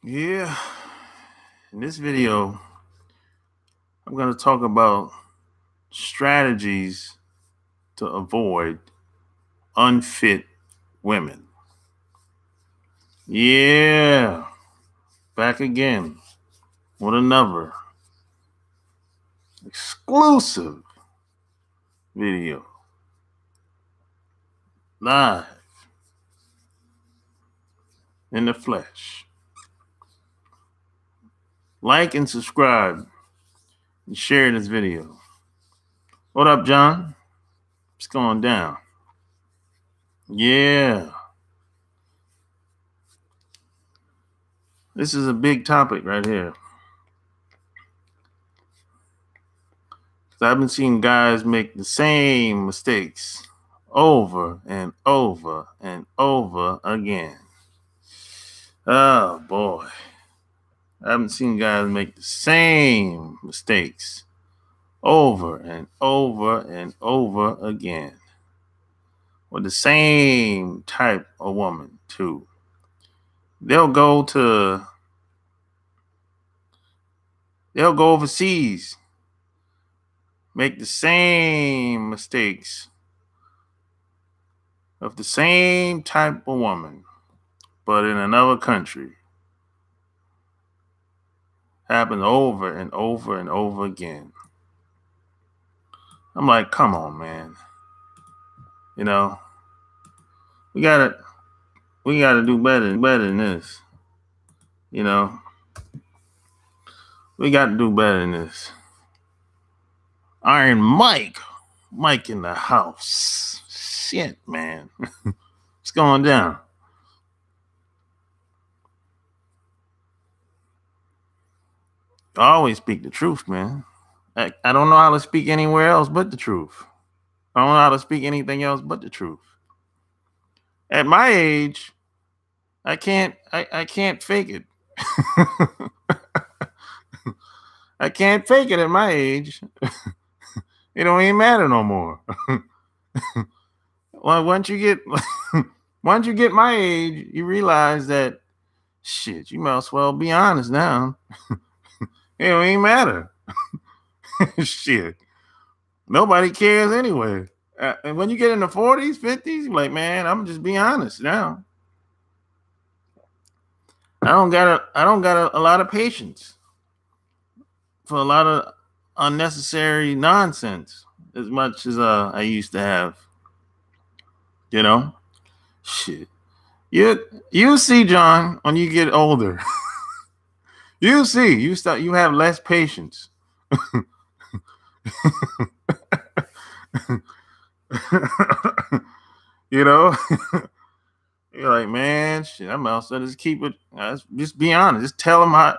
Yeah, in this video, I'm going to talk about strategies to avoid unfit women. Yeah, back again with another exclusive video. Live in the flesh. Like and subscribe and share this video. What up, John? What's going down? Yeah. This is a big topic right here. I've been seeing guys make the same mistakes over and over and over again. Oh boy. I haven't seen guys make the same mistakes over and over and over again. With the same type of woman, too. They'll go overseas, make the same mistakes of the same type of woman, but in another country. Happens over and over and over again. I'm like, come on, man. You know, we gotta do better than this. You know, we got to do better than this. Iron Mike in the house. Shit, man. What's going down? I always speak the truth, man. I don't know how to speak anywhere else but the truth. I don't know how to speak anything else but the truth. At my age, I can't fake it. I can't fake it at my age. It don't even matter no more. Well, once you get my age, you realize that shit, you might as well be honest now. It don't even matter. Shit. Nobody cares anyway. And when you get in the 40s, 50s, you're like, man, I'm just be honest now. I don't got a lot of patience for a lot of unnecessary nonsense as much as I used to have. You know? Shit. You see, John, when you get older. You see, you have less patience. You know? You're like, man, shit, I'm also just keep it. Just be honest. Just tell them how.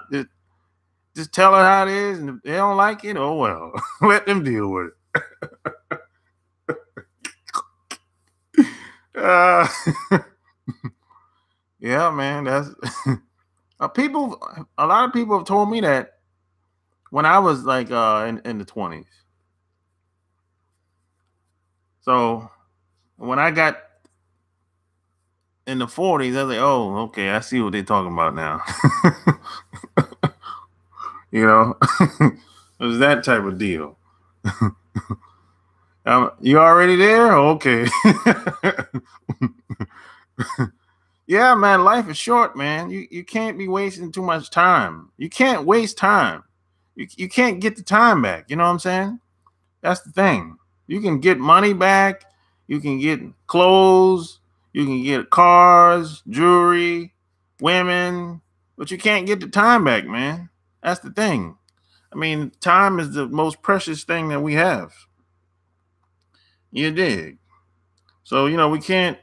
Just tell her how it is, and if they don't like it, oh well. Let them deal with it. Yeah, man. That's people. A lot of people have told me that when I was like in the 20s. So when I got in the 40s, I was like, oh, okay, I see what they're talking about now. You know, it was that type of deal. You already there? Okay. Yeah, man, life is short, man. You can't be wasting too much time. You can't waste time. You can't get the time back. You know what I'm saying? That's the thing. You can get money back. You can get clothes. You can get cars, jewelry, women, but you can't get the time back, man. That's the thing. I mean, time is the most precious thing that we have. You dig? So, you know, we can't,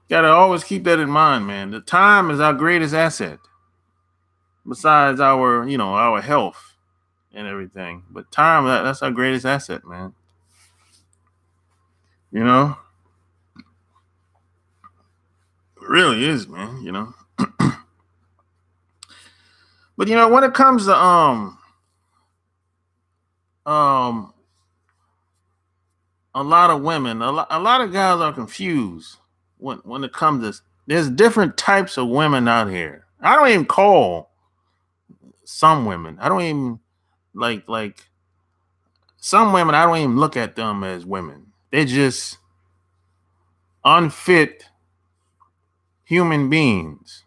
gotta always keep that in mind, man. The time is our greatest asset. Besides our, you know, our health and everything. But time, that's our greatest asset, man. You know? It really is, man, you know. But you know, when it comes to a lot of women, a lot of guys are confused when it comes to, there's different types of women out here. I don't even call some women. I don't even like some women. I don't even look at them as women. They're just unfit human beings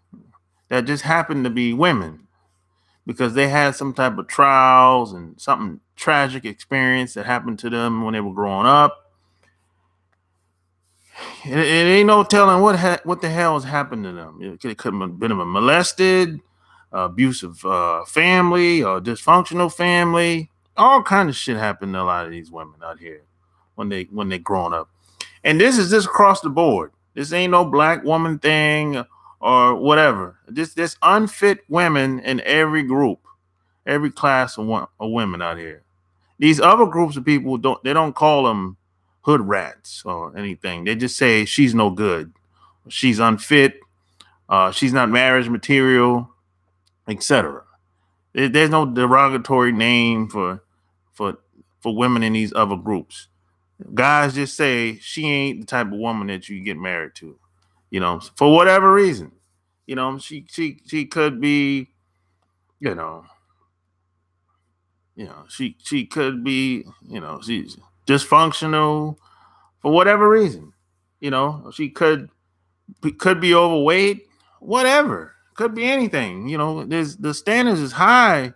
that just happen to be women because they had some type of trials and something tragic experience that happened to them when they were growing up. It ain't no telling what the hell has happened to them. It could have been a molested, abusive family, or dysfunctional family. All kind of shit happened to a lot of these women out here when they growing up. And this is just across the board. This ain't no black woman thing or whatever. This unfit women in every group, every class of women out here. These other groups of people don't call them hood rats or anything. They just say she's no good, she's unfit, she's not marriage material, etc. There's no derogatory name for women in these other groups. Guys just say she ain't the type of woman that you get married to, for whatever reason. She could be, she could be, she's dysfunctional for whatever reason. She could be overweight, whatever. Could be anything. There's the standards is high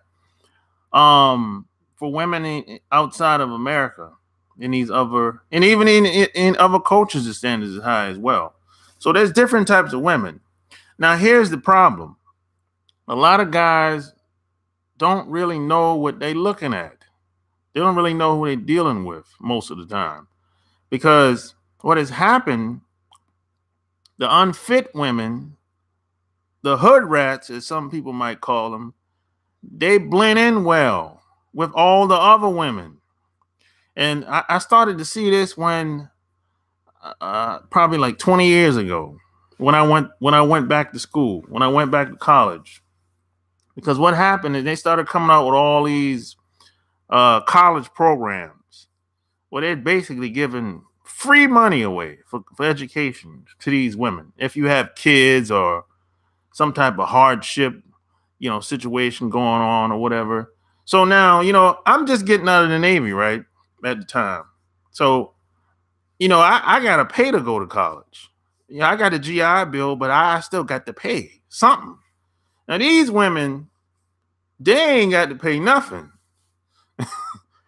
for women outside of America. In these other, and even in other cultures, the standards is high as well. So there's different types of women. Now, here's the problem. A lot of guys don't really know what they're looking at. They don't really know who they're dealing with most of the time. Because what has happened, the unfit women, the hood rats, as some people might call them, they blend in well with all the other women. And I started to see this when probably like 20 years ago, when I went back to school, when I went back to college. Because what happened is they started coming out with all these college programs where they're basically giving free money away for education to these women. If you have kids or some type of hardship, situation going on or whatever. So now, I'm just getting out of the Navy, right? At the time. So, I got to pay to go to college. I got a GI Bill, but I still got to pay something. Now, these women, they ain't got to pay nothing.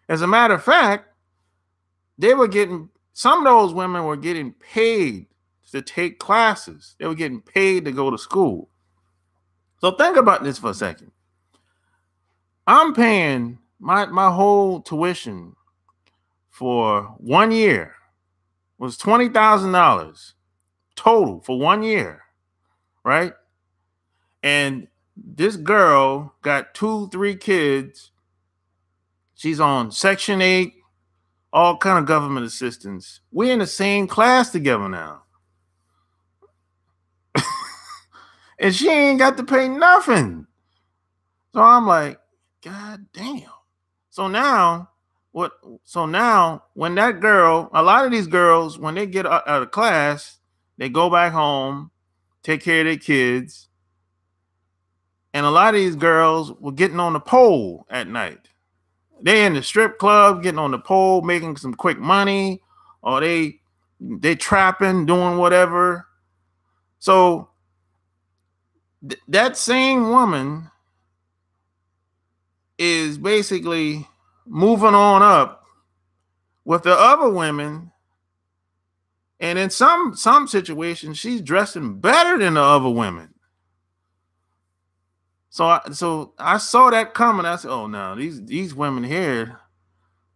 As a matter of fact, some of those women were getting paid to take classes. They were getting paid to go to school. So think about this for a second. I'm paying my whole tuition for 1 year was $20,000 total for 1 year, right? And this girl got 2-3 kids. She's on Section 8, all kind of government assistance. We're in the same class together now. And she ain't got to pay nothing. So I'm like, God damn. So now, when that girl, a lot of these girls, when they get out of class, they go back home, take care of their kids. And a lot of these girls were getting on the pole at night. They in the strip club, getting on the pole, making some quick money, or they trapping, doing whatever. So that same woman is basically moving on up with the other women, and in some situations, she's dressing better than the other women. So I saw that coming. I said, "Oh no, these women here,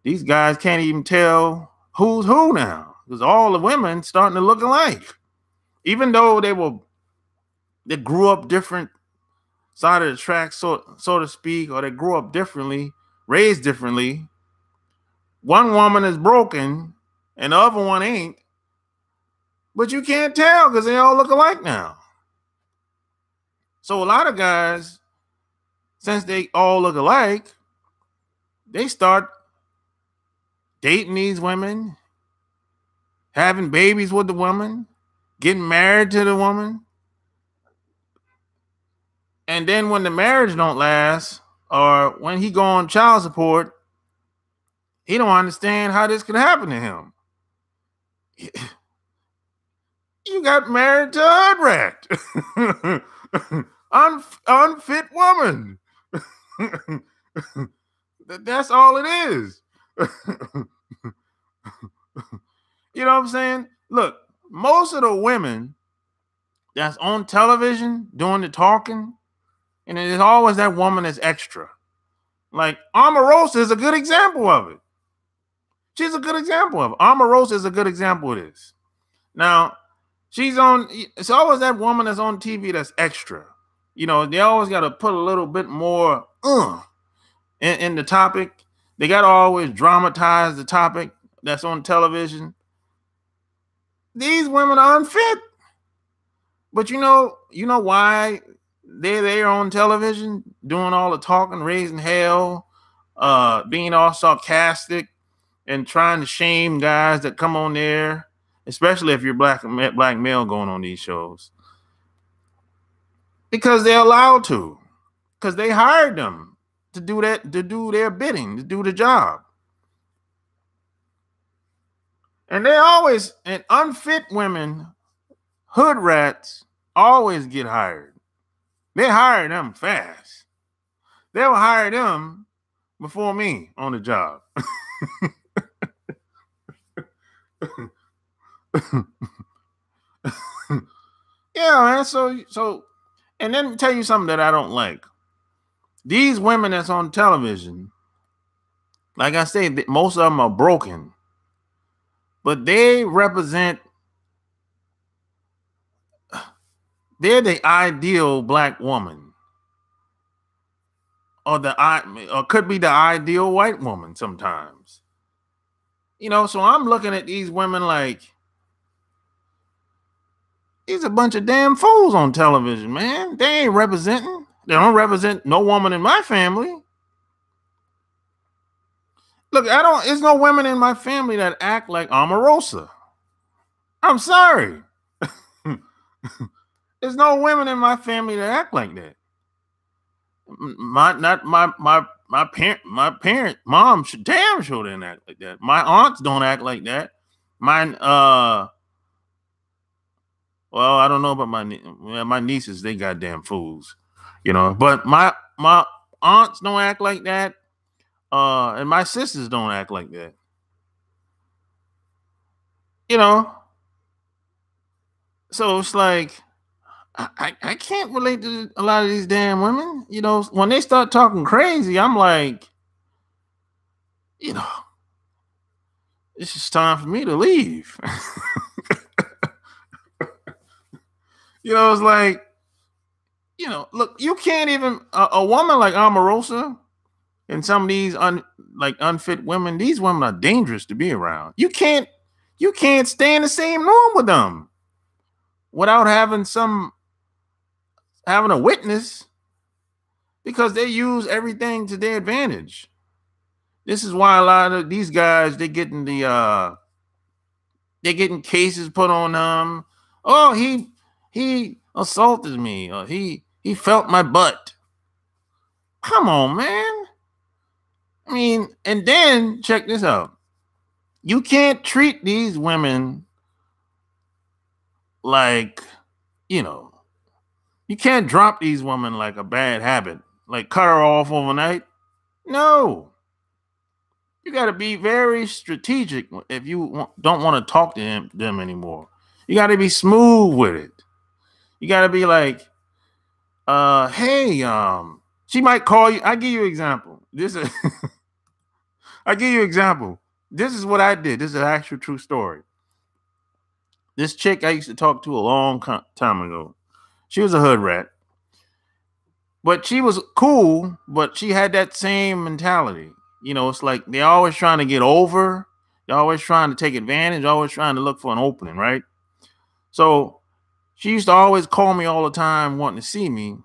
these guys can't even tell who's who now, because all the women starting to look alike, even though they grew up different side of the track, so to speak, or they grew up differently, raised differently. One woman is broken and the other one ain't, but you can't tell because they all look alike now. So a lot of guys, since they all look alike, they start dating these women, having babies with the woman, getting married to the woman. And then when the marriage don't last, or when he go on child support, he don't understand how this could happen to him. You got married to a hoodrat. Unfit woman. That's all it is. You know what I'm saying? Look, most of the women that's on television doing the talking, and there's always that woman that's extra. Like Omarosa is a good example of it. She's a good example of it. Omarosa is a good example of this. Now, it's always that woman that's on TV that's extra. You know, they always got to put a little bit more in the topic. They got to always dramatize the topic that's on television. These women are unfit. But you know why they're there on television doing all the talking, raising hell, being all sarcastic and trying to shame guys that come on there, especially if you're black male going on these shows. Because they're allowed to. Because they hired them to do that, to do their bidding, to do the job. And and unfit women, hoodrats, always get hired. They hire them fast. They'll hire them before me on the job. Yeah, man. So, and then tell you something that I don't like. These women that's on television, like I said, most of them are broken, but they represent. They're the ideal black woman, or could be the ideal white woman sometimes. You know, so I'm looking at these women like these a bunch of damn fools on television, man. They ain't representing. They don't represent no woman in my family. Look, there's no women in my family that act like Omarosa. I'm sorry. There's no women in my family that act like that. My parent, mom damn sure didn't act like that. My aunts don't act like that. Mine, well, I don't know about my nieces. They goddamn fools, you know. But my aunts don't act like that, and my sisters don't act like that. You know. So it's like I can't relate to a lot of these damn women. You know, when they start talking crazy, I'm like, you know, it's just time for me to leave. You know, it's like, you know, look, you can't even a woman like Omarosa and some of these unfit women. These women are dangerous to be around. You can't stay in the same room with them without having a witness, because they use everything to their advantage. This is why a lot of these guys, they're getting cases put on them. Oh, he assaulted me, or he felt my butt. Come on, man. I mean, and then check this out. You can't treat these women like, you know, you can't drop these women like a bad habit, like cut her off overnight. No. You got to be very strategic if you don't want to talk to them anymore. You got to be smooth with it. You got to be like, hey, she might call you. I give you an example. I give you an example. This is what I did. This is an actual true story. This chick I used to talk to a long time ago. She was a hood rat. But she was cool, but she had that same mentality. You know, it's like they're always trying to get over. They're always trying to take advantage, always trying to look for an opening, right? So she used to always call me all the time wanting to see me.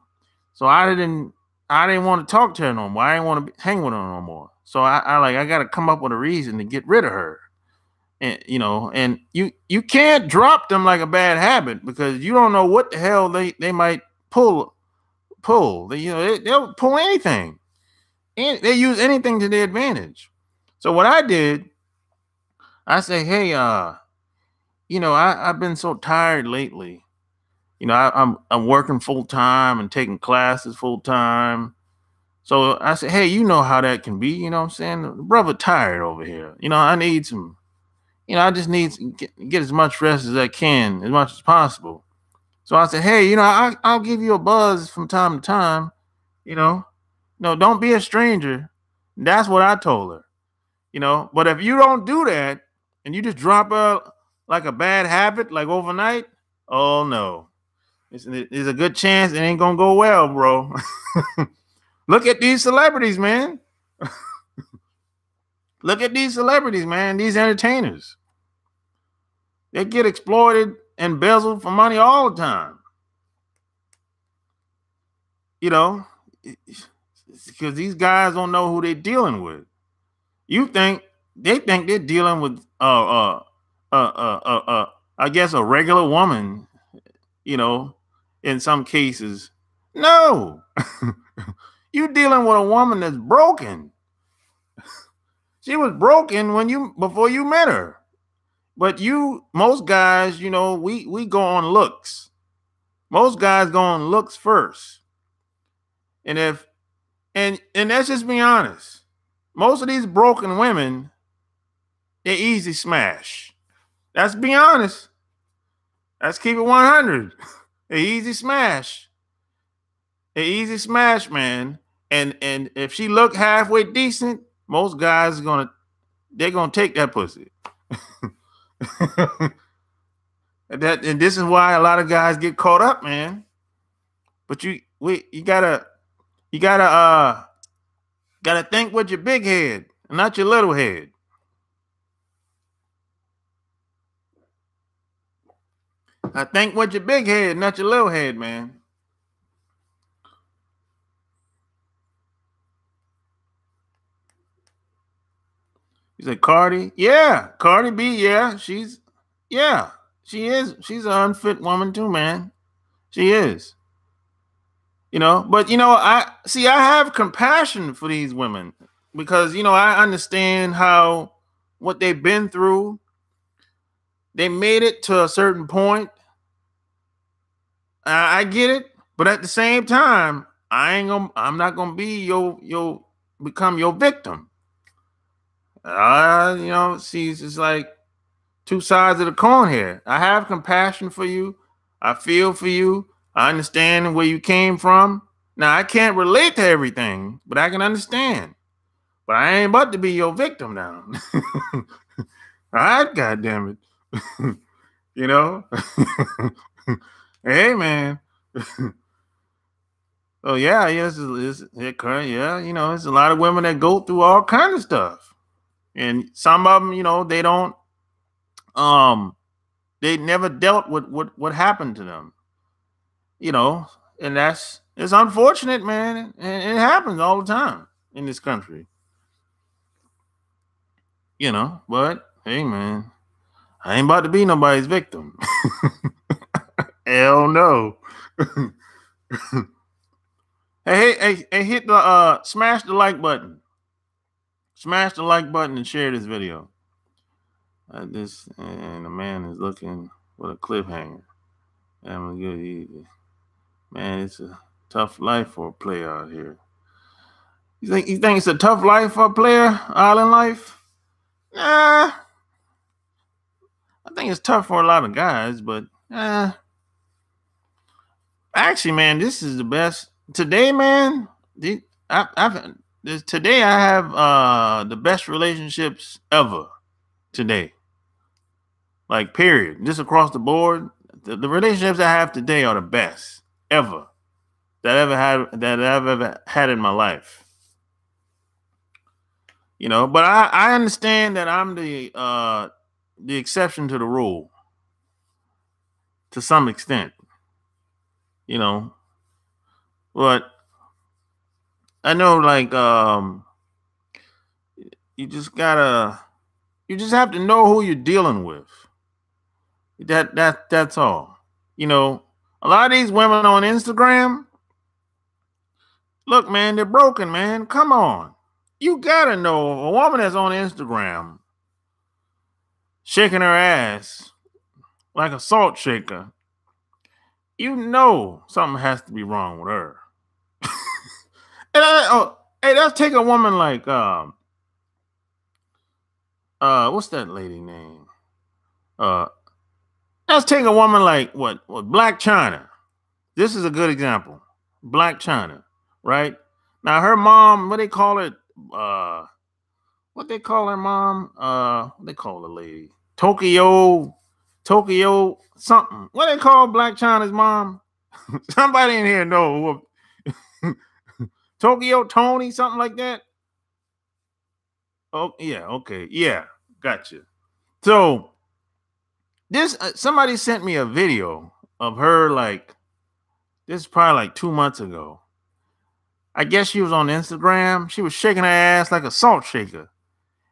So I didn't want to talk to her no more. I didn't want to hang with her no more. So I got to come up with a reason to get rid of her. And, you know, and you can't drop them like a bad habit, because you don't know what the hell they might pull pull. They'll pull anything. And they use anything to their advantage. So what I did, I say, hey, I've been so tired lately. I'm working full time and taking classes full time. So I said, hey, you know how that can be. You know what I'm saying? The brother tired over here. I need some, I just need to get as much rest as I can, as much as possible. So I said, hey, I'll give you a buzz from time to time. No, don't be a stranger. That's what I told her. But if you don't do that and you just drop out like a bad habit, like overnight, oh no. There's a good chance it ain't gonna go well, bro. Look at these celebrities, man. Look at these celebrities, man. These entertainers. They get exploited and embezzled for money all the time. Because these guys don't know who they're dealing with. They think they're dealing with I guess a regular woman, in some cases. No. You dealing with a woman that's broken. She was broken before you met her. But most guys, we go on looks. Most guys go on looks first. And let's just be honest. Most of these broken women, they're easy smash. Let's be honest. Let's keep it 100. They're easy smash. They're easy smash, man. And if she look halfway decent, most guys they're gonna take that pussy. And this is why a lot of guys get caught up, man. But you gotta think with your big head, not your little head. I think with your big head, not your little head, man. You said Cardi? Yeah, Cardi B, yeah. She is. She's an unfit woman too, man. She is. But I have compassion for these women because I understand what they've been through. They made it to a certain point. I get it, but at the same time, I'm not gonna be become your victim. It's like two sides of the coin here. I have compassion for you. I feel for you. I understand where you came from. Now, I can't relate to everything, but I can understand. But I ain't about to be your victim now. All right, goddamn it. Hey, man. Oh, yeah, yes, it's a lot of women that go through all kinds of stuff. And some of them, they don't, they never dealt with what happened to them, and it's unfortunate, man. And it happens all the time in this country, but hey, man, I ain't about to be nobody's victim. Hell no. hey, hit the, smash the like button. Smash the like button and share this video. And the man is looking with a cliffhanger. I'm good easy. Man, it's a tough life for a player out here. You think it's a tough life for a player, island life? Nah. I think it's tough for a lot of guys, but actually, man, this is the best. Today, man, today I have the best relationships ever. Today. Like, period. Just across the board. The relationships I have today are the best ever that I've ever had in my life. But I understand that I'm the exception to the rule to some extent. But I know, like, you just have to know who you're dealing with. That's all. A lot of these women on Instagram, Look, man, they're broken, man. Come on. You gotta know a woman that's on Instagram shaking her ass like a salt shaker. You know something has to be wrong with her. Hey, let's take a woman like what's that lady name? Let's take a woman like what Black China. This is a good example. Black China, right? Now her mom, what they call it? What they call her mom? What they call the lady? Tokyo something. What they call Black China's mom? Somebody in here know. Tokyo Tony, something like that. Oh yeah, okay, yeah, gotcha. So this somebody sent me a video of her like this is probably like 2 months ago. I guess she was on Instagram. She was shaking her ass like a salt shaker,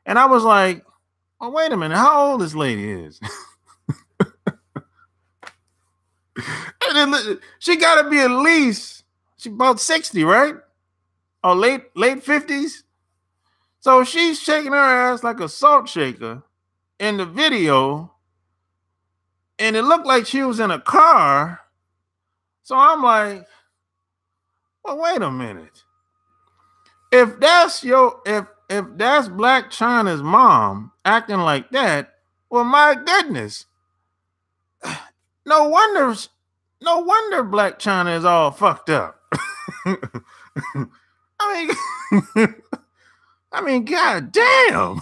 and I was like, "Oh wait a minute, how old this lady is?" She got to be at least she about 60, right? Or late 50s. So she's shaking her ass like a salt shaker in the video, and it looked like she was in a car. So I'm like, well, wait a minute. If that's if that's Black China's mom acting like that, well, my goodness. No wonder Black China is all fucked up. I mean, god damn.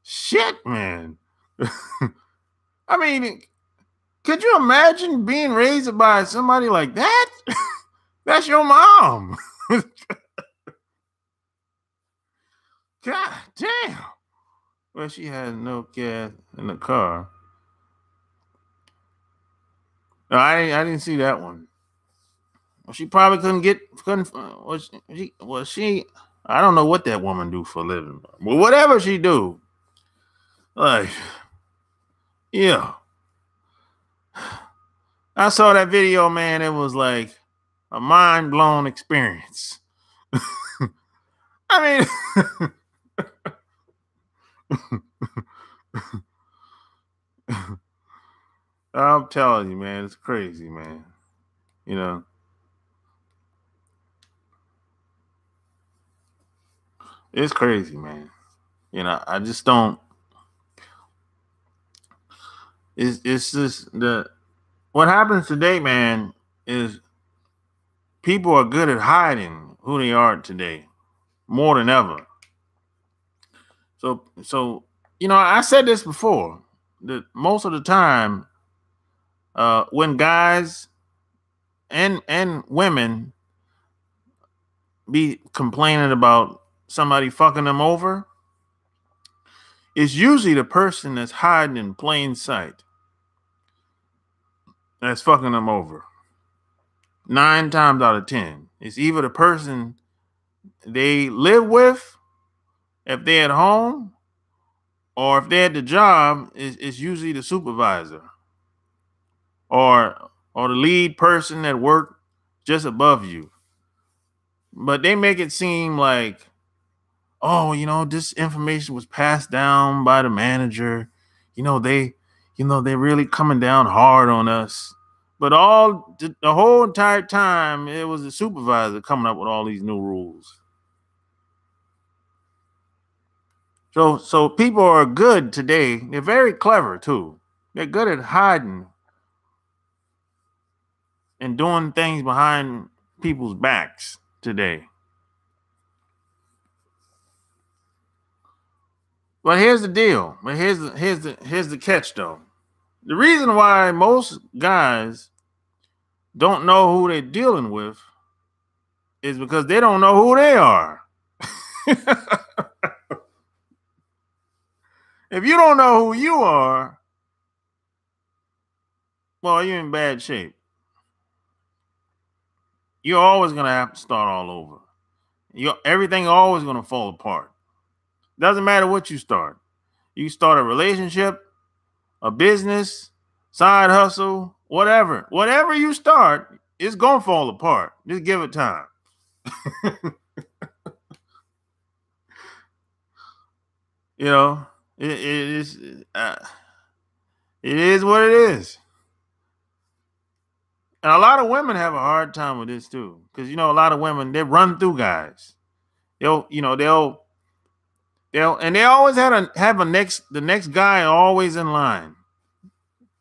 Shit, man. I mean, could you imagine being raised by somebody like that? That's your mom. God damn. Well, she had no gas in the car. No, I didn't see that one. Well, she probably couldn't. She. I don't know what that woman do for a living. Well, whatever she do, like, yeah. I saw that video, man. It was like a mind blown experience. I mean, I'm telling you, man, it's crazy, man. You know. It's crazy, man. You know, I just don't. It's just what happens today, man, is people are good at hiding who they are today more than ever. So you know, I said this before that most of the time, when guys and women be complaining about somebody fucking them over, it's usually the person that's hiding in plain sight that's fucking them over. 9 times out of 10, it's either the person they live with, if they're at home, or if they're at the job, it's usually the supervisor or the lead person at work just above you. But they make it seem like, oh, you know, this information was passed down by the manager. They're really coming down hard on us. But the whole entire time, it was the supervisor coming up with all these new rules. So people are good today. They're very clever too. They're good at hiding and doing things behind people's backs today. But here's the deal. But here's the catch though. The reason why most guys don't know who they're dealing with is because they don't know who they are. If you don't know who you are, well, you're in bad shape. You're always going to have to start all over. Everything always going to fall apart. Doesn't matter what you start. You start a relationship, a business, side hustle, whatever. Whatever you start, it's gonna fall apart. Just give it time. You know, it is it is what it is. And a lot of women have a hard time with this too, because a lot of women, they run through guys. They'll and they always have the next guy always in line.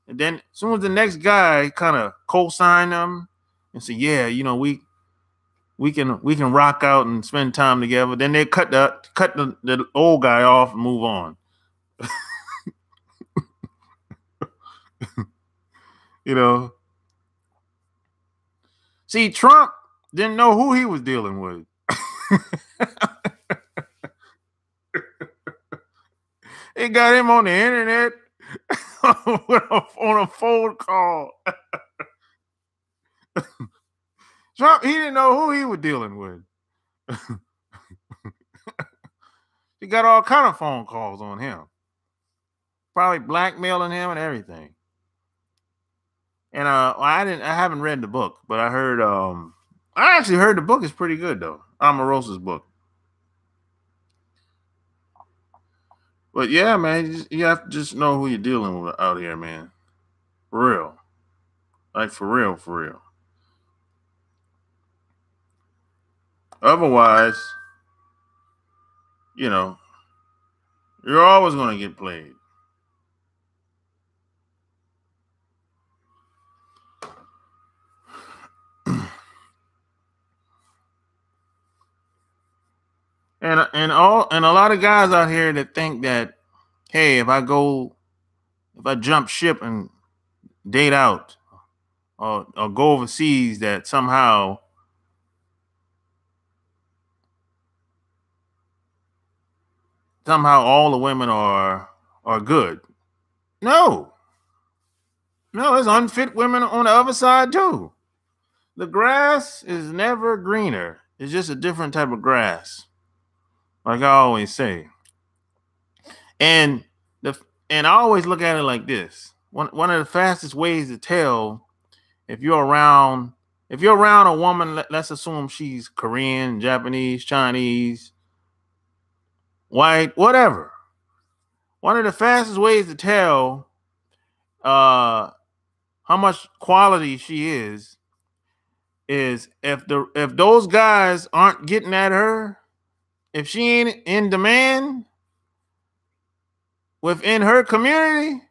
And then as soon as the next guy kind of co-sign them and say, yeah, we can rock out and spend time together, then they cut the old guy off and move on. See, Trump didn't know who he was dealing with. They got him on the internet on a phone call. Trump, he didn't know who he was dealing with. He got all kind of phone calls on him, probably blackmailing him and everything. And I haven't read the book, but I heard I actually heard the book is pretty good though. Omarosa's book. But yeah, man, you have to just know who you're dealing with out here, man. For real. Like for real, for real. Otherwise, you're always going to get played. And a lot of guys out here that think that, hey, if I jump ship and date out or go overseas, that somehow all the women are good. No, there's unfit women on the other side too. The grass is never greener. It's just a different type of grass, like I always say. And I always look at it like this. One of the fastest ways to tell if you're around a woman, let's assume she's Korean, Japanese, Chinese, white, whatever. One of the fastest ways to tell how much quality she is if those guys aren't getting at her, if she ain't in demand within her community,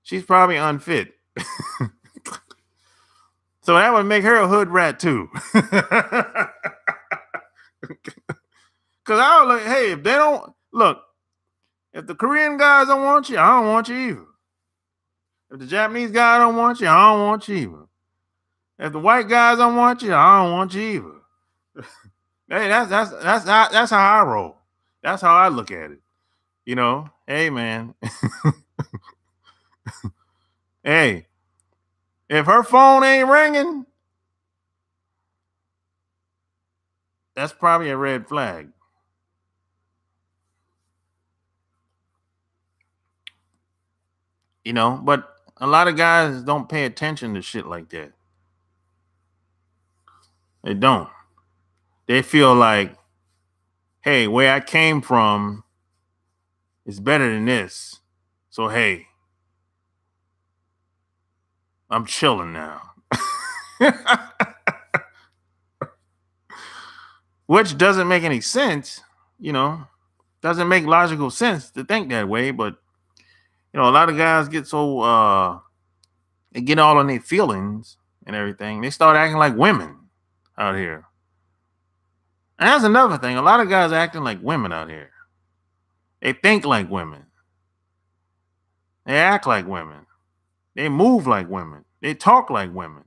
she's probably unfit. So that would make her a hood rat too. Because I was like, hey, if they don't look, if the Korean guys don't want you, I don't want you either. If the Japanese guy don't want you, I don't want you either. If the white guys don't want you, I don't want you either. Hey, that's how I roll. That's how I look at it. Hey man. Hey, if her phone ain't ringing, that's probably a red flag. But a lot of guys don't pay attention to shit like that. They don't. They feel like, hey, where I came from is better than this. So, hey, I'm chilling now. Which doesn't make any sense, doesn't make logical sense to think that way. But, a lot of guys get so, they get all in their feelings and everything. They start acting like women out here. And that's another thing. A lot of guys are acting like women out here. They think like women. They act like women. They move like women. They talk like women.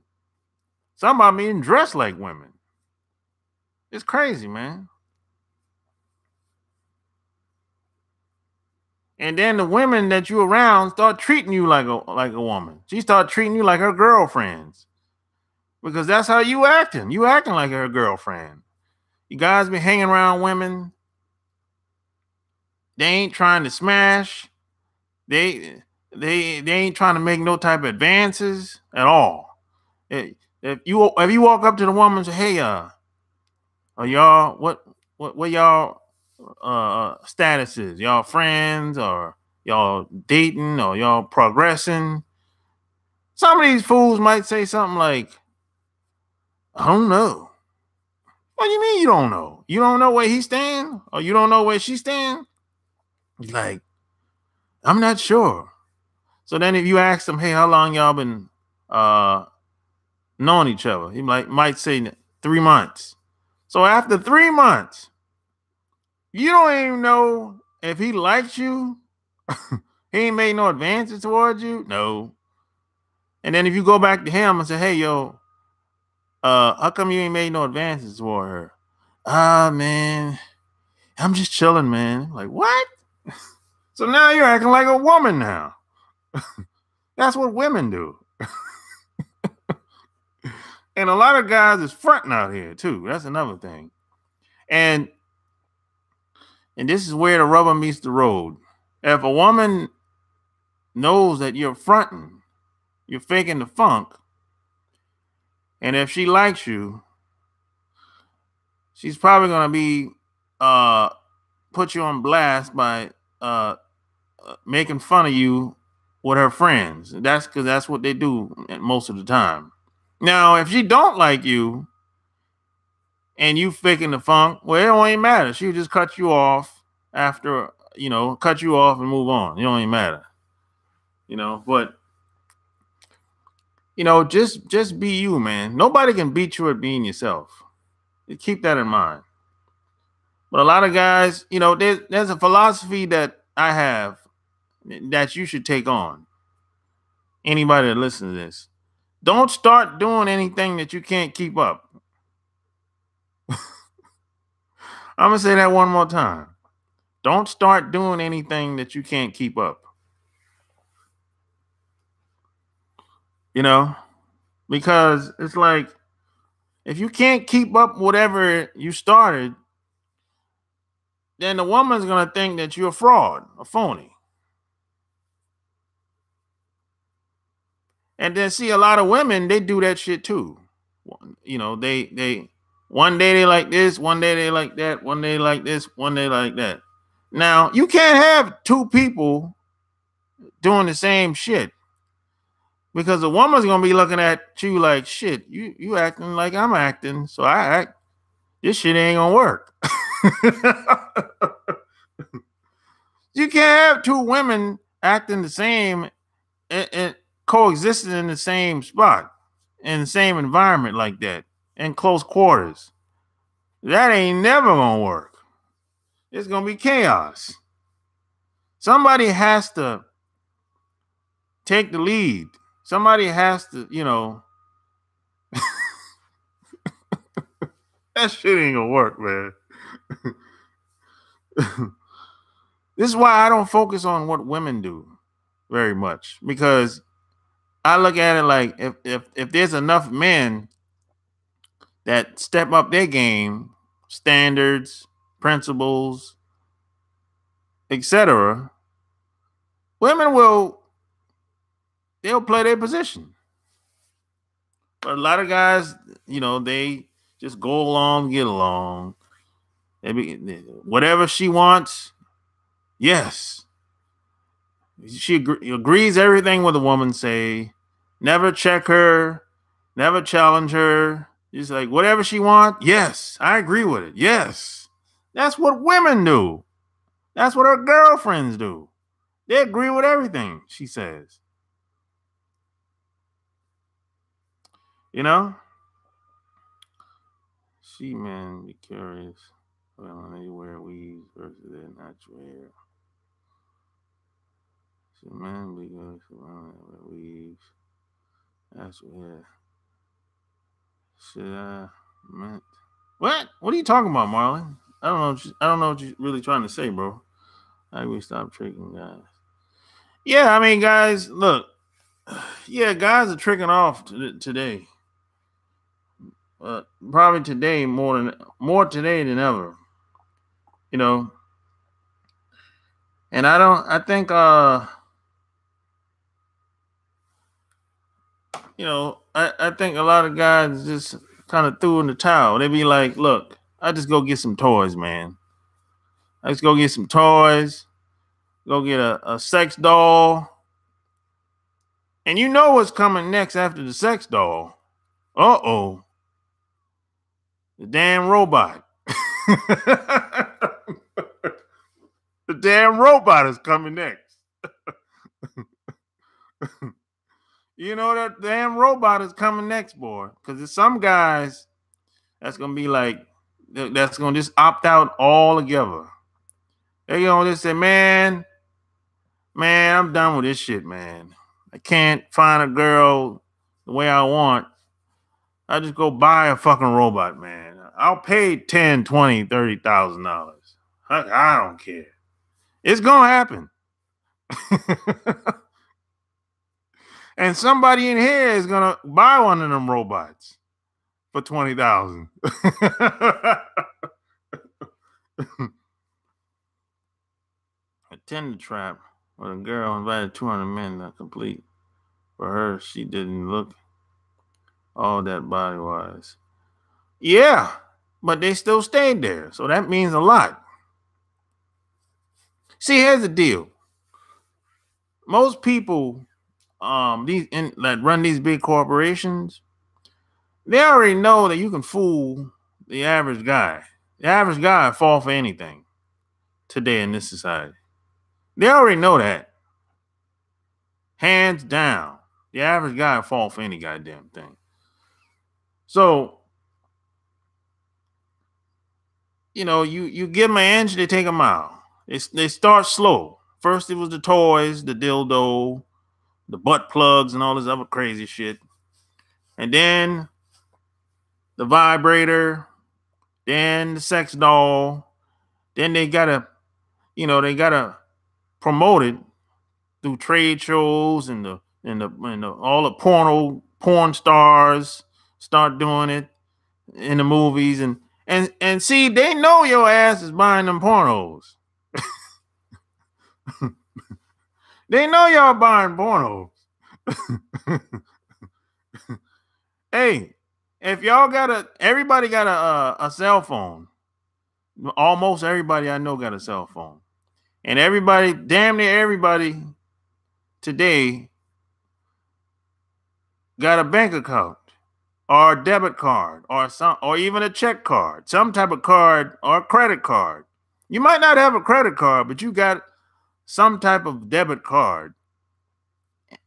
Some of them even dress like women. It's crazy, man. And then the women that you around start treating you like a woman. She start treating you like her girlfriends. Because that's how you acting. You acting like her girlfriend. You guys be hanging around women. They ain't trying to smash. They ain't trying to make no type of advances at all. If you walk up to the woman and say, "Hey, are y'all what y'all status is? Y'all friends or y'all dating or y'all progressing?" Some of these fools might say something like, "I don't know." What do you mean you don't know? You don't know where he stand, or you don't know where she stand? Like, I'm not sure. So then if you ask them, "Hey, how long y'all been knowing each other?" He might say 3 months. So after 3 months, you don't even know if he likes you. He ain't made no advances towards you. No. And then if you go back to him and say, "Hey, yo, how come you ain't made no advances toward her?" "Ah, man, I'm just chilling, man." Like, what? So now you're acting like a woman now. That's what women do. And a lot of guys is fronting out here too. That's another thing. And this is where the rubber meets the road. If a woman knows that you're fronting, you're faking the funk, and if she likes you, she's probably gonna be put you on blast by making fun of you with her friends. That's because that's what they do most of the time. Now, if she don't like you and you faking the funk, well, it don't even matter. She'll just cut you off after, cut you off and move on. It don't even matter. But just be you, man. Nobody can beat you at being yourself. Keep that in mind. But a lot of guys, there's a philosophy that I have that you should take on. Anybody that listens to this, don't start doing anything that you can't keep up. I'm gonna say that one more time. Don't start doing anything that you can't keep up. Because it's like, if you can't keep up whatever you started, then the woman's gonna think that you're a fraud, a phony. And then see, a lot of women, they do that shit too. They one day they like this, one day they like that, one day like this, one day like that. Now, you can't have two people doing the same shit, because the woman's gonna be looking at you like, shit, you acting like I'm acting, so I act. This shit ain't gonna work. You can't have two women acting the same and coexisting in the same spot, in the same environment like that, in close quarters. That ain't never gonna work. It's gonna be chaos. Somebody has to take the lead. Somebody has to, that shit ain't gonna work, man. This is why I don't focus on what women do very much, because I look at it like, if there's enough men that step up their game, standards, principles, etc., women they'll play their position. But a lot of guys, they just go along, get along. Whatever she wants, yes. She agrees everything what the woman say. Never check her, never challenge her. Just like, whatever she wants, yes, I agree with it. Yes. That's what women do. That's what her girlfriends do. They agree with everything she says. She, man, be curious. When they wear weaves versus their natural hair. She, man, be curious when they wear weaves. Natural hair. Should I meant? What? What are you talking about, Marlon? I don't know what you're really trying to say, bro. I we stop tricking guys. Yeah, I mean, guys, look. Yeah, guys are tricking off today. Probably today more today than ever. And I think I think a lot of guys just kind of threw in the towel. They be like, look, I just go get some toys, man. I just go get some toys, go get a sex doll. And you know what's coming next after the sex doll. Uh-oh. The damn robot. The damn robot is coming next. You know that damn robot is coming next, boy. Because there's some guys that's going to be like, that's going to just opt out altogether. They're going to just say, man, I'm done with this shit, man. I can't find a girl the way I want. I just go buy a fucking robot, man. I'll pay $10,000, $20,000, $30,000. I don't care. It's gonna happen. And somebody in here is gonna buy one of them robots for $20,000. A Tinder trap where a girl invited 200 men to complete. For her, she didn't look all that body-wise. Yeah, but they still stayed there. So that means a lot. See, here's the deal. Most people that run these big corporations, they already know that you can fool the average guy. The average guy will fall for anything today in this society. They already know that. Hands down. The average guy will fall for any goddamn thing. So, you give them an inch, they take a mile. They start slow. First, it was the toys, the dildo, the butt plugs, and all this other crazy shit. And then the vibrator, then the sex doll. Then they gotta promote it through trade shows and all the porn stars start doing it in the movies and see, they know your ass is buying them pornos. They know y'all buying pornos. Hey, if y'all everybody got a cell phone. Almost everybody I know got a cell phone. And damn near everybody today got a bank account or a debit card or even a check card, some type of card or a credit card. You might not have a credit card, but you got some type of debit card.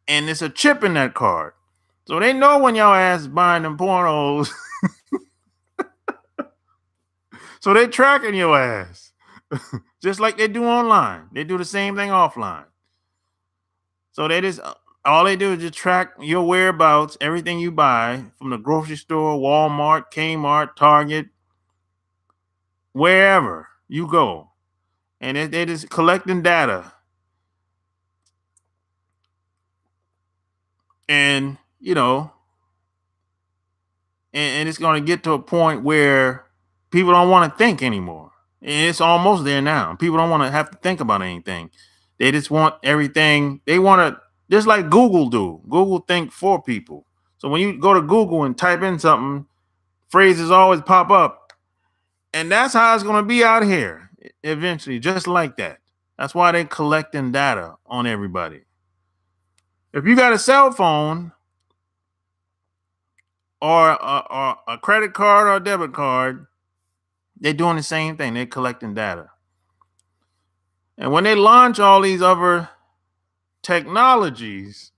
And it's a chip in that card. So they know when y'all ass is buying them pornos. So they tracking your ass. Just like they do online. They do the same thing offline. So all they do is just track your whereabouts, everything you buy from the grocery store, Walmart, Kmart, Target, wherever you go. And they're just collecting data. And, and it's going to get to a point where people don't want to think anymore. And it's almost there now. People don't want to have to think about anything. They just want everything. They want to, just like Google do. Google think for people. So when you go to Google and type in something, phrases always pop up. And that's how it's going to be out here eventually, just like that. That's why they're collecting data on everybody. If you got a cell phone or a credit card or a debit card, they're doing the same thing. They're collecting data. And when they launch all these other technologies,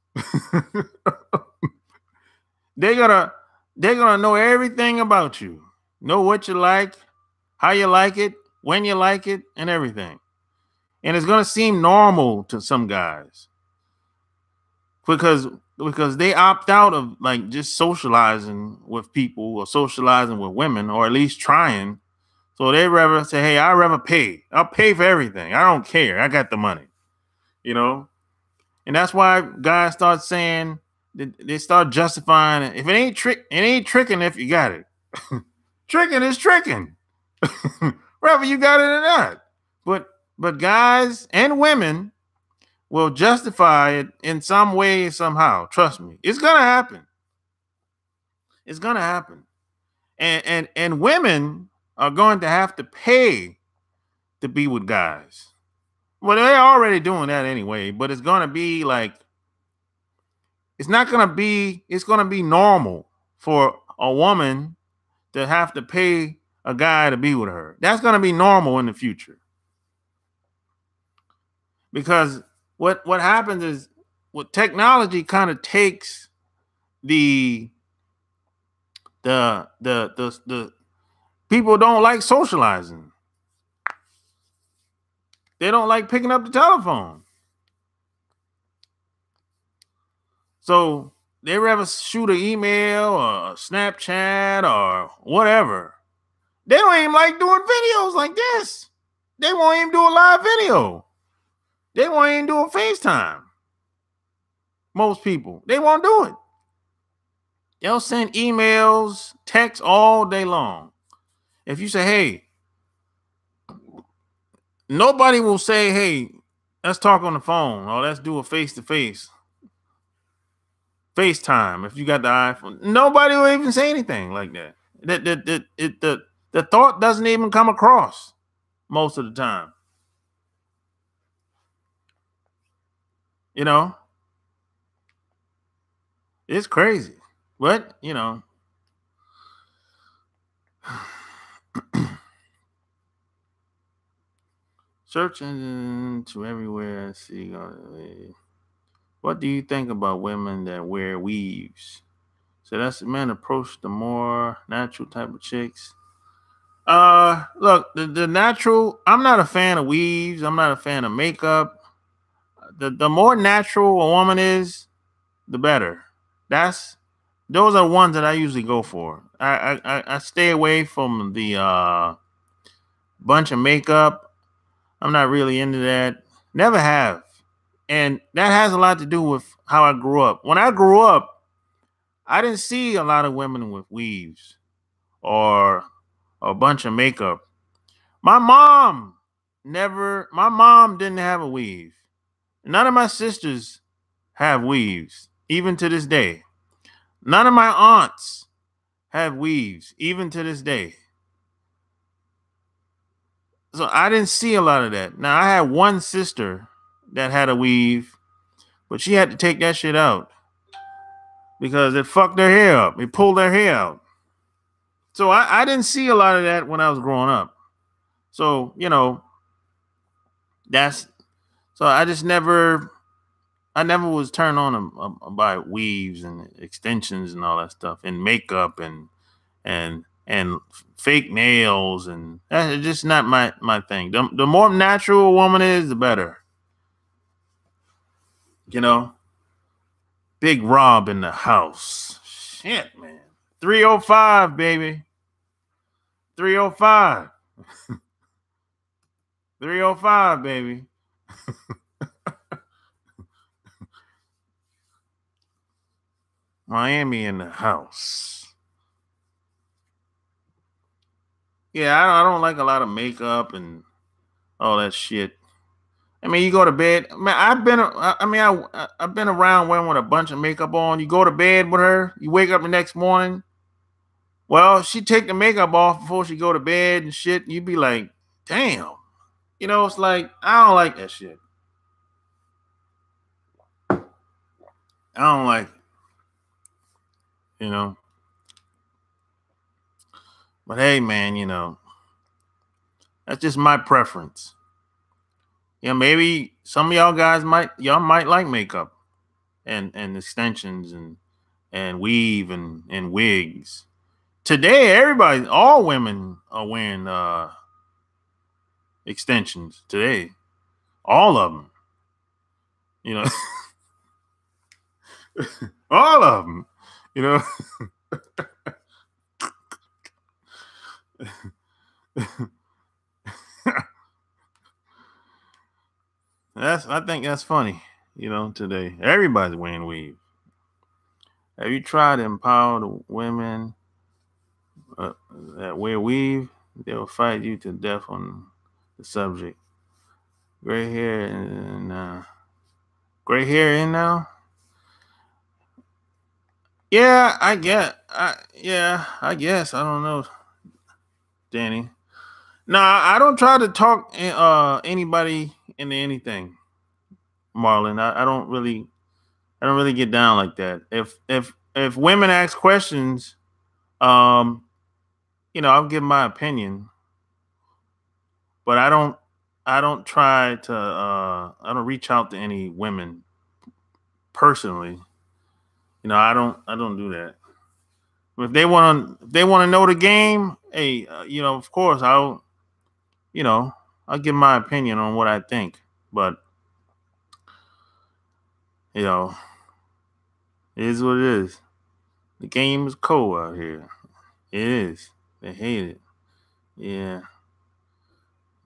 they're gonna know everything about you. Know what you like, how you like it, when you like it, and everything. And it's gonna seem normal to some guys. Because they opt out of like just socializing with people or socializing with women, or at least trying. So they rather say, hey, I'd rather pay. I'll pay for everything. I don't care. I got the money. And that's why guys start saying, they start justifying it. If it ain't tricking if you got it. Tricking is tricking. Whether you got it or not. But guys and women will justify it in some way, somehow. Trust me. It's gonna happen. It's gonna happen. And women are going to have to pay to be with guys. Well, they're already doing that anyway, but it's gonna be like it's not gonna be it's gonna be normal for a woman to have to pay a guy to be with her. That's gonna be normal in the future. Because what happens is what technology kind of takes the people don't like socializing. They don't like picking up the telephone. So they rather shoot an email or a Snapchat or whatever. They don't even like doing videos like this. They won't even do a live video. They won't even do a FaceTime. Most people, they won't do it. They'll send emails, texts all day long. If you say, hey, nobody will say, hey, let's talk on the phone or let's do a face-to-face. FaceTime, if you got the iPhone. Nobody will even say anything like that. The thought doesn't even come across most of the time. You know? It's crazy. But, you know. Searching to everywhere. See. What do you think about women that wear weaves? So that's the men approach the more natural type of chicks. Look, the natural, I'm not a fan of weaves. I'm not a fan of makeup. The more natural a woman is, the better. Those are the ones that I usually go for. I stay away from the bunch of makeup. I'm not really into that. Never have. And that has a lot to do with how I grew up. When I grew up, I didn't see a lot of women with weaves or a bunch of makeup. My mom didn't have a weave. None of my sisters have weaves, even to this day. None of my aunts have weaves, even to this day. So I didn't see a lot of that. Now, I had one sister that had a weave, but she had to take that shit out because it fucked her hair up. It pulled her hair out. So I didn't see a lot of that when I was growing up. So, you know, I never was turned on by weaves and extensions and all that stuff and makeup and fake nails, and that's just not my thing. The more natural a woman is, the better. You know, Big Rob in the house. Shit, man. 305, baby. 305. 305, baby. Miami in the house. Yeah, I don't like a lot of makeup and all that shit. I mean, you go to bed. Man, I've been around women with a bunch of makeup on. You go to bed with her. You wake up the next morning. Well, she take the makeup off before she go to bed and shit. And you be like, damn. You know, it's like, I don't like that shit. I don't like it. You know. But hey, man, you know, that's just my preference. Yeah, maybe some of y'all guys might like makeup and extensions and weave and wigs. Today, all women are wearing extensions today. All of them. You know, all of them. You know. I think that's funny, you know, today. Everybody's wearing weave. Have you tried to empower the women that wear weave? They'll fight you to death on the subject. Gray hair and gray hair in now? Yeah, I get. Yeah, I guess. I don't know, Danny. No, I don't try to talk anybody into anything, Marlon. I don't really get down like that. If women ask questions, um, I'll give my opinion, but I don't try to I don't reach out to any women personally. I don't do that. If they want to know the game, hey, of course you know, I'll give my opinion on what I think. But you know, it is what it is. The game is cold out here. It is. They hate it. Yeah.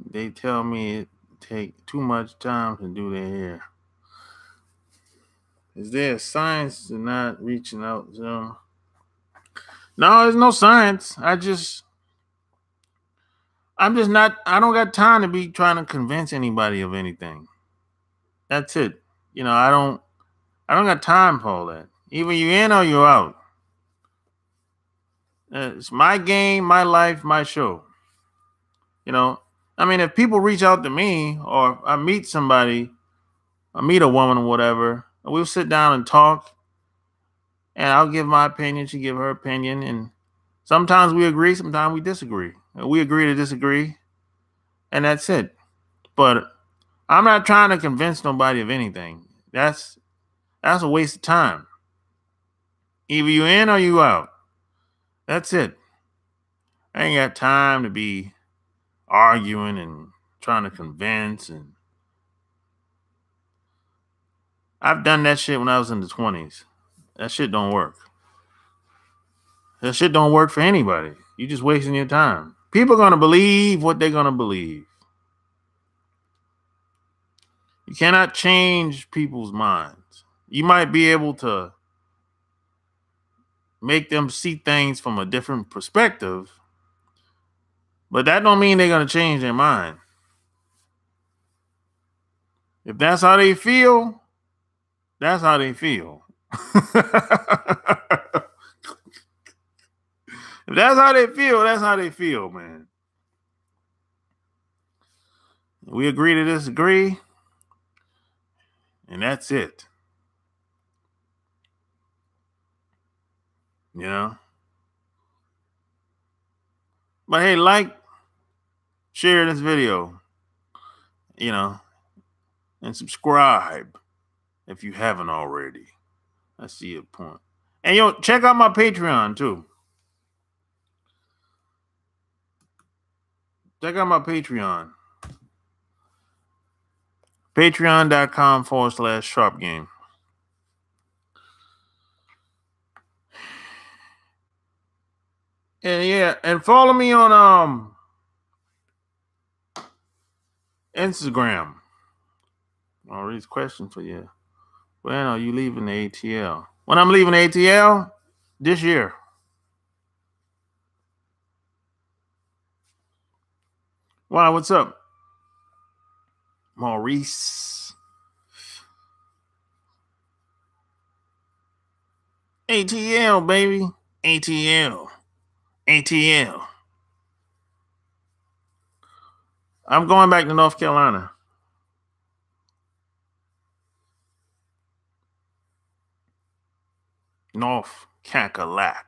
They tell me it take too much time to do their hair. Is there science to not reaching out to them? No, there's no science. I'm just not. I don't got time to be trying to convince anybody of anything. That's it. I don't got time for all that. Either you in or you out. It's my game, my life, my show. I mean, if people reach out to me or I meet somebody, I meet a woman or whatever, we'll sit down and talk, and I'll give my opinion, she give her opinion, and sometimes we agree, sometimes we disagree. We agree to disagree, and that's it. But I'm not trying to convince nobody of anything. That's a waste of time. Either you in or you out. That's it. I ain't got time to be arguing and trying to convince. And I've done that shit when I was in the 20s. That shit don't work. That shit don't work for anybody. You just wasting your time. People are going to believe what they're going to believe. You cannot change people's minds. You might be able to make them see things from a different perspective, but that don't mean they're going to change their mind. If that's how they feel, that's how they feel. If that's how they feel, that's how they feel, man. We agree to disagree, and that's it. But hey, share this video, and subscribe if you haven't already. I see your point. And check out my Patreon too. Check out my Patreon. Patreon.com/Sharp Game. And follow me on Instagram. All these questions for you. When are you leaving the ATL? When I'm leaving the ATL? This year. Wow, what's up? Maurice. ATL, baby. ATL. ATL. I'm going back to North Carolina. North Cackalack.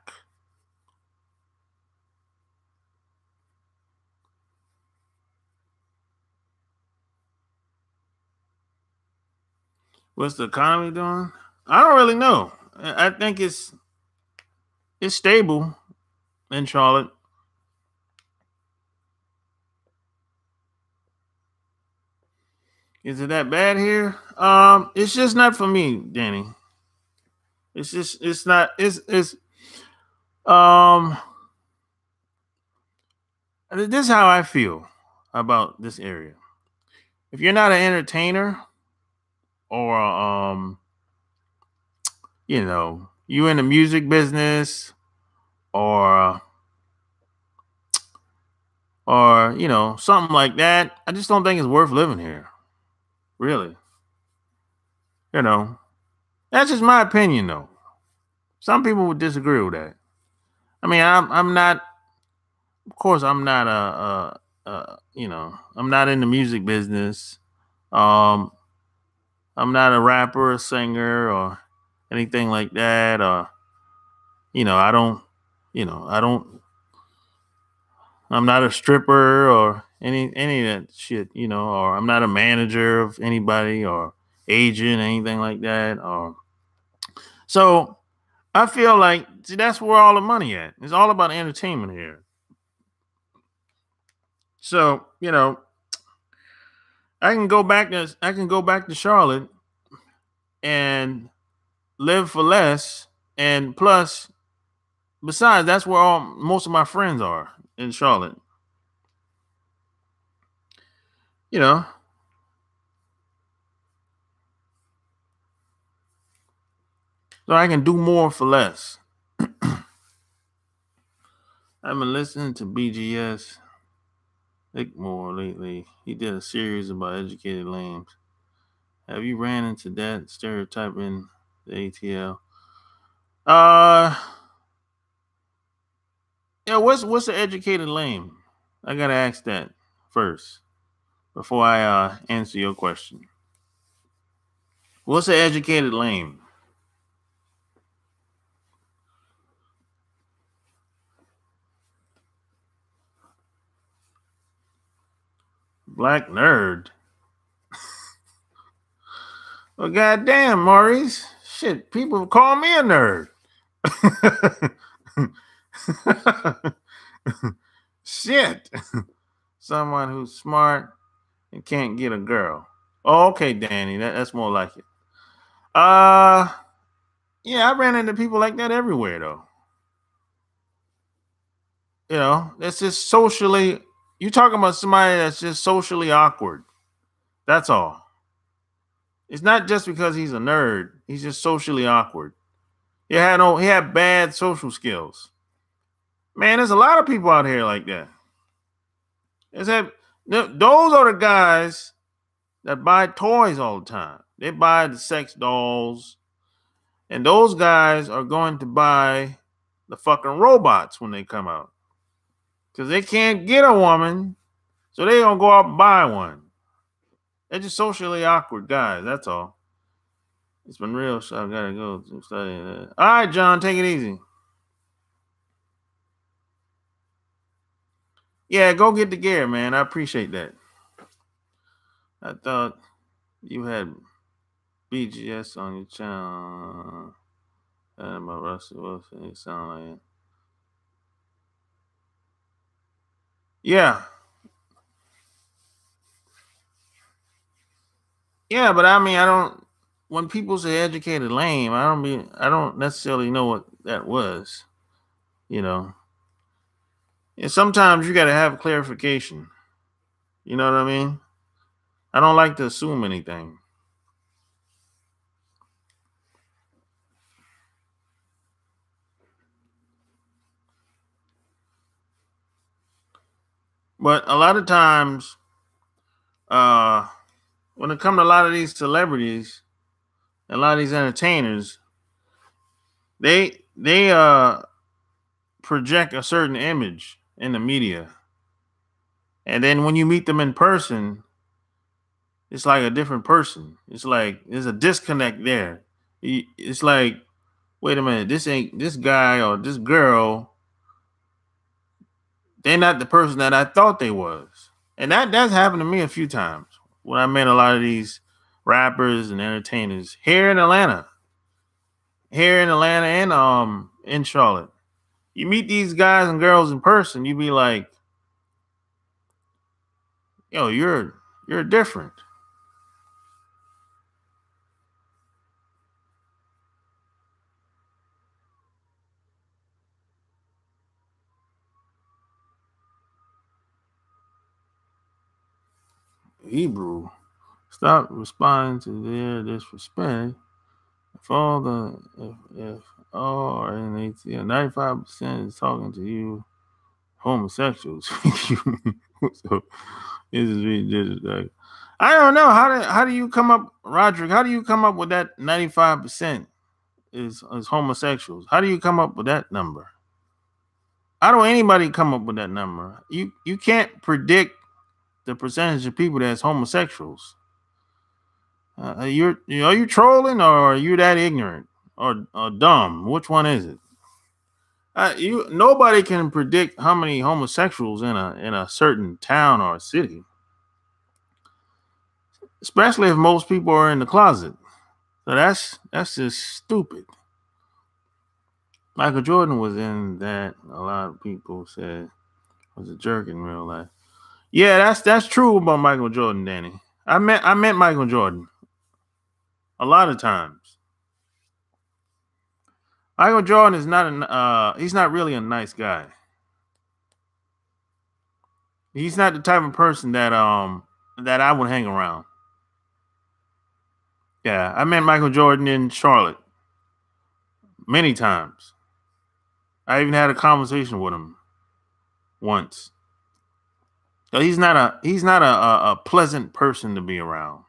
What's the economy doing? I don't really know. I think it's stable in Charlotte. Is it that bad here? It's just not for me, Danny. It's not. This is how I feel about this area. If you're not an entertainer, or you in the music business, or something like that, I just don't think it's worth living here. Really. That's just my opinion, though. Some people would disagree with that. I mean, I'm not. Of course, I'm not I'm not in the music business. Um, I'm not a rapper, a singer, or anything like that. Or I don't. I don't. I'm not a stripper or any of that shit. Or I'm not a manager of anybody or agent, anything like that. Or so I feel like, see, that's where all the money at. It's all about entertainment here. So I can go back to Charlotte and live for less, and plus, besides, that's where most of my friends are in Charlotte. You know, so I can do more for less. I've been listening to BGS Lickmore lately. He did a series about educated lambs. Have you ran into that stereotype in the ATL? Yeah. What's an educated lame? I gotta ask that first before I answer your question. What's an educated lame? Black nerd. Well, goddamn, Maurice. Shit, people call me a nerd. Shit. Someone who's smart and can't get a girl. Oh, okay, Danny. That's more like it. Yeah, I ran into people like that everywhere though. That's just socially, you talking about somebody that's just socially awkward. That's all. It's not just because he's a nerd. He's just socially awkward. He had bad social skills. Man, there's a lot of people out here like that. Those are the guys that buy toys all the time. They buy the sex dolls. And those guys are going to buy the fucking robots when they come out. Because they can't get a woman. So they going to go out and buy one. They're just socially awkward guys. That's all. It's been real, so I've got to go to study that. All right, John, take it easy. Yeah, go get the gear, man. I appreciate that. I thought you had BGS on your channel. My Russell Wilson, it sound like it. Yeah. Yeah, but I mean, when people say educated lame, I don't necessarily know what that was. And sometimes you got to have clarification. You know what I mean? I don't like to assume anything. But a lot of times, when it comes to a lot of these celebrities, a lot of these entertainers, they project a certain image in the media. And then when you meet them in person, it's like a different person. It's like there's a disconnect there. It's like, wait a minute, this guy or this girl, they're not the person that I thought they was. And that's happened to me a few times when I met a lot of these rappers and entertainers here in Atlanta. And in Charlotte. You meet these guys and girls in person, you be like, yo, you're different. Hebrew. Stop responding to their disrespect. If all in ATL, 95% is talking to you homosexuals. So this is really I don't know. How do you come up, Roderick? How do you come up with that 95% is homosexuals? How do you come up with that number? How do anybody come up with that number? You can't predict the percentage of people that's homosexuals. Are you trolling, or are you that ignorant or dumb? Which one is it? Nobody can predict how many homosexuals in a certain town or city, especially if most people are in the closet. So that's just stupid. Michael Jordan was in that. A lot of people said was a jerk in real life. Yeah, that's true about Michael Jordan, Danny. I met Michael Jordan a lot of times. Michael Jordan is not he's not really a nice guy. He's not the type of person that I would hang around. Yeah, I met Michael Jordan in Charlotte many times. I even had a conversation with him once. So he's not a pleasant person to be around.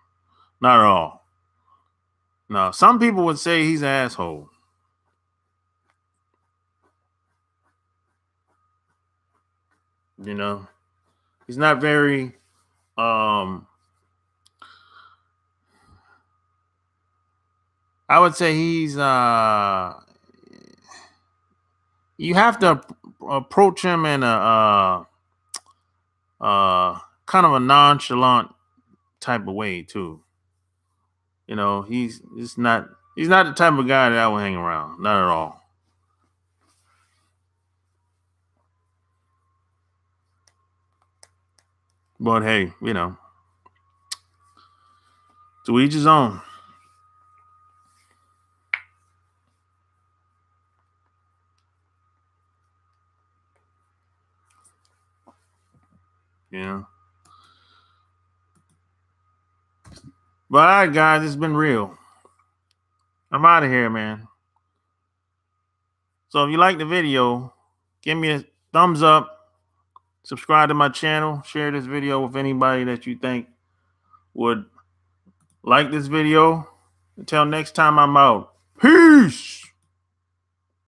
Not at all. No, some people would say he's an asshole. You know, he's not very I would say he's you have to approach him in a kind of a nonchalant type of way too. You know, he's not the type of guy that I would hang around. Not at all. But hey, you know, to each his own. You know. But all right, guys, it's been real. I'm out of here, man. So if you like the video, give me a thumbs up, subscribe to my channel, share this video with anybody that you think would like this video. Until next time, I'm out. Peace.